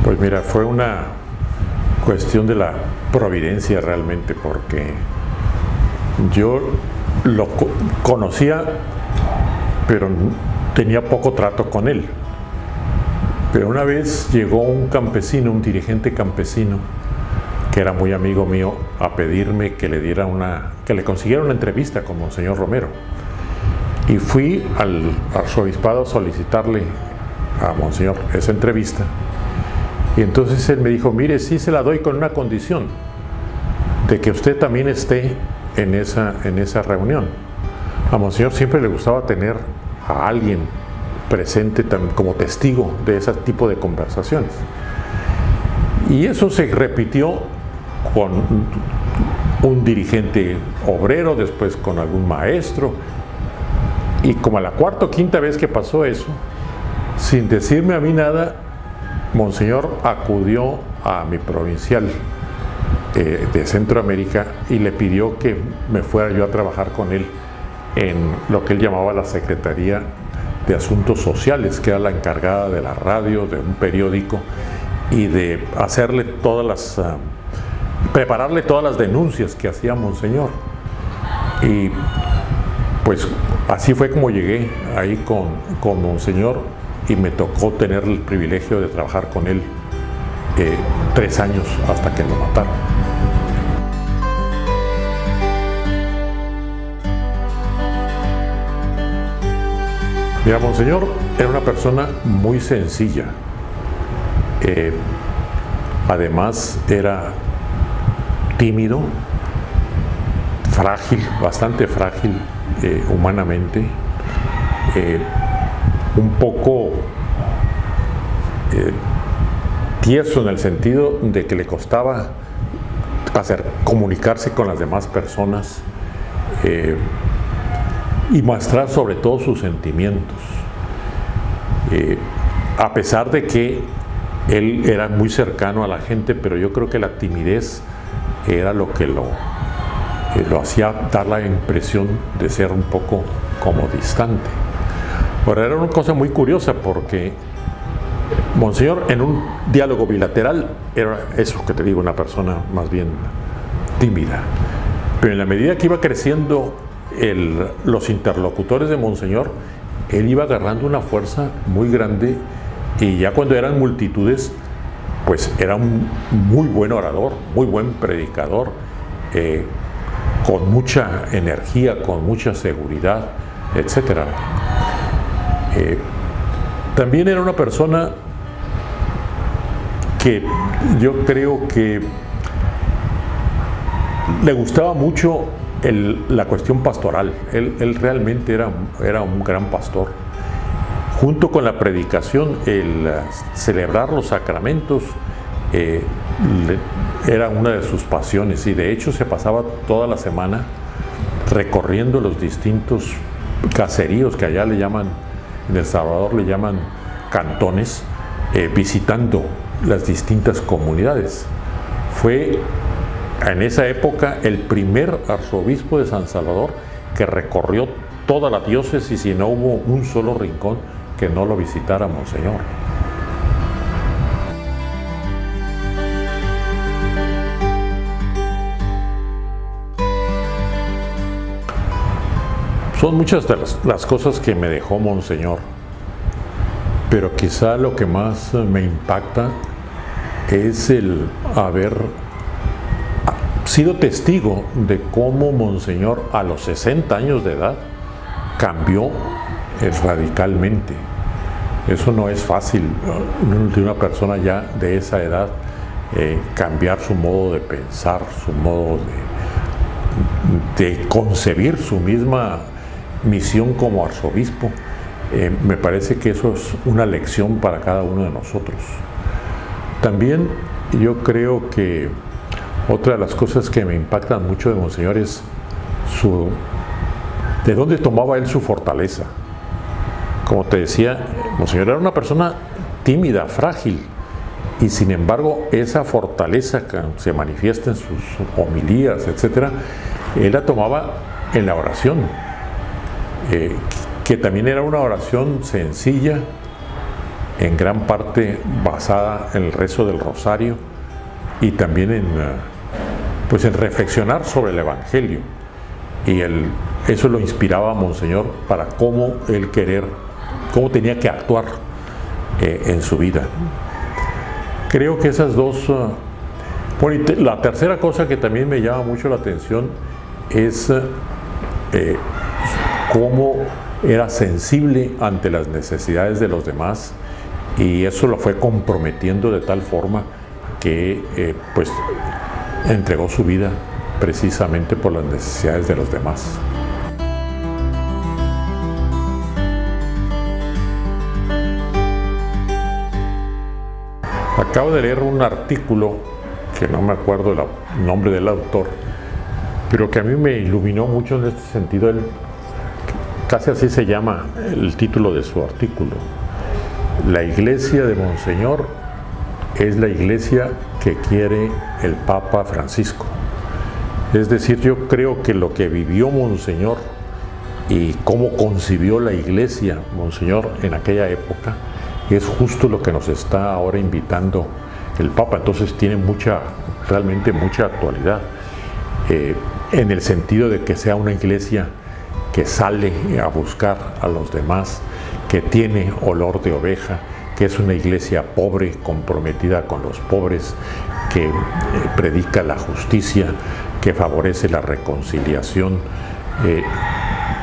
Pues mira, fue una cuestión de la providencia realmente, porque yo lo conocía, pero tenía poco trato con él. Pero una vez llegó un campesino, un dirigente campesino, que era muy amigo mío, a pedirme que le consiguiera una entrevista con Monseñor Romero. Y fui al arzobispado a solicitarle a Monseñor esa entrevista. Y entonces él me dijo: mire, sí se la doy con una condición, de que usted también esté en esa reunión. A Monseñor siempre le gustaba tener a alguien presente como testigo de ese tipo de conversaciones. Y eso se repitió con un dirigente obrero, después con algún maestro, y como a la cuarta o quinta vez que pasó eso, sin decirme a mí nada, Monseñor acudió a mi provincial de Centroamérica y le pidió que me fuera yo a trabajar con él en lo que él llamaba la Secretaría de Asuntos Sociales, que era la encargada de la radio, de un periódico, y de hacerle prepararle todas las denuncias que hacía Monseñor. Y pues así fue como llegué ahí con Monseñor, y me tocó tener el privilegio de trabajar con él 3 años hasta que lo mataron. Mira, Monseñor era una persona muy sencilla. Además era tímido, frágil, bastante frágil humanamente, un poco tieso en el sentido de que le costaba comunicarse con las demás personas y mostrar sobre todo sus sentimientos, a pesar de que él era muy cercano a la gente, pero yo creo que la timidez era lo que lo hacía dar la impresión de ser un poco como distante. Ahora, era una cosa muy curiosa, porque Monseñor, en un diálogo bilateral, era eso que te digo, una persona más bien tímida, pero en la medida que iba creciendo los interlocutores de Monseñor, él iba agarrando una fuerza muy grande, y ya cuando eran multitudes, pues era un muy buen orador, muy buen predicador, con mucha energía, con mucha seguridad, etc. También era una persona que yo creo que le gustaba mucho la cuestión pastoral. Él realmente era un gran pastor. Junto con la predicación, el celebrar los sacramentos era una de sus pasiones, y de hecho se pasaba toda la semana recorriendo los distintos caseríos, que allá le llaman, en El Salvador le llaman cantones, visitando las distintas comunidades. Fue en esa época el primer arzobispo de San Salvador que recorrió toda la diócesis, y no hubo un solo rincón que no lo visitara Monseñor. Son muchas de las cosas que me dejó Monseñor, pero quizá lo que más me impacta es el haber sido testigo de cómo Monseñor a los 60 años de edad cambió radicalmente. Eso no es fácil de una persona ya de esa edad, cambiar su modo de pensar, su modo de concebir su misma misión como arzobispo. Me parece que eso es una lección para cada uno de nosotros. También yo creo que otra de las cosas que me impactan mucho de Monseñor es de dónde tomaba él su fortaleza. Como te decía, Monseñor era una persona tímida, frágil, y sin embargo esa fortaleza que se manifiesta en sus homilías, etc., él la tomaba en la oración, que también era una oración sencilla, en gran parte basada en el rezo del rosario y también en reflexionar sobre el Evangelio. Y eso lo inspiraba a Monseñor para cómo tenía que actuar en su vida. Creo que esas dos... la tercera cosa que también me llama mucho la atención es cómo era sensible ante las necesidades de los demás, y eso lo fue comprometiendo de tal forma que entregó su vida precisamente por las necesidades de los demás. Acabo de leer un artículo, que no me acuerdo el nombre del autor, pero que a mí me iluminó mucho en este sentido. Casi así se llama el título de su artículo: La iglesia de Monseñor es la iglesia que quiere el Papa Francisco. Es decir, yo creo que lo que vivió Monseñor y cómo concibió la iglesia Monseñor en aquella época es justo lo que nos está ahora invitando el Papa. Entonces tiene realmente mucha actualidad, en el sentido de que sea una iglesia que sale a buscar a los demás, que tiene olor de oveja, que es una iglesia pobre, comprometida con los pobres, que predica la justicia, que favorece la reconciliación.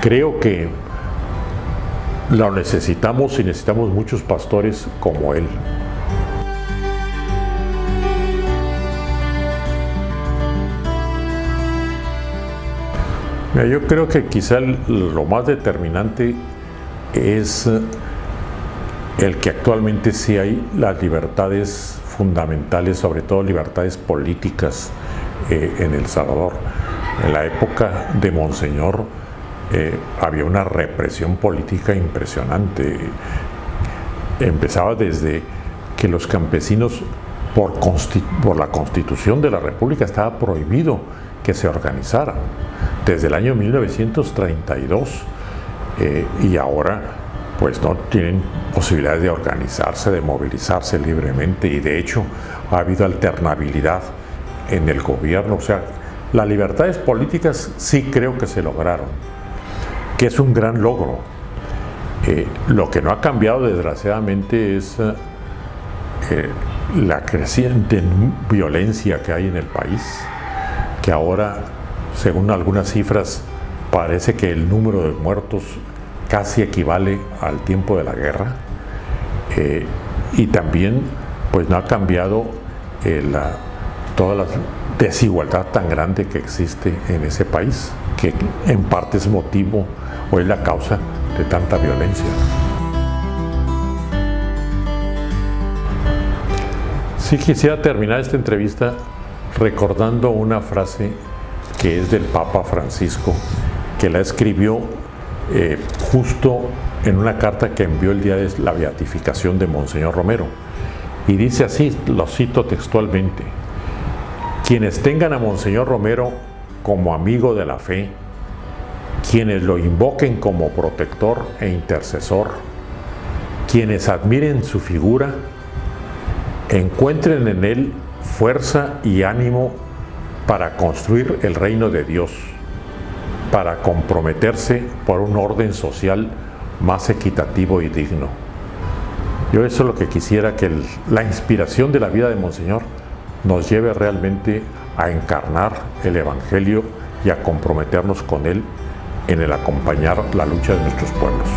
Creo que lo necesitamos, y necesitamos muchos pastores como él. Mira, yo creo que quizá lo más determinante es el que actualmente sí hay las libertades fundamentales, sobre todo libertades políticas, en El Salvador. En la época de Monseñor había una represión política impresionante. Empezaba desde que los campesinos, por la Constitución de la República, estaba prohibido que se organizaran, desde el año 1932, y ahora pues no tienen posibilidades de organizarse, de movilizarse libremente, y de hecho ha habido alternabilidad en el gobierno. O sea, las libertades políticas sí creo que se lograron, que es un gran logro. Lo que no ha cambiado, desgraciadamente, es la creciente violencia que hay en el país, que ahora, según algunas cifras, parece que el número de muertos casi equivale al tiempo de la guerra, y también pues no ha cambiado toda la desigualdad tan grande que existe en ese país, que en parte es motivo o es la causa de tanta violencia. Sí, quisiera terminar esta entrevista recordando una frase que es del Papa Francisco, que la escribió justo en una carta que envió el día de la beatificación de Monseñor Romero, y dice así, lo cito textualmente: quienes tengan a Monseñor Romero como amigo de la fe, quienes lo invoquen como protector e intercesor, quienes admiren su figura, encuentren en él fuerza y ánimo para construir el reino de Dios, para comprometerse por un orden social más equitativo y digno. Yo eso es lo que quisiera, que la inspiración de la vida de Monseñor nos lleve realmente a encarnar el Evangelio y a comprometernos con él en el acompañar la lucha de nuestros pueblos.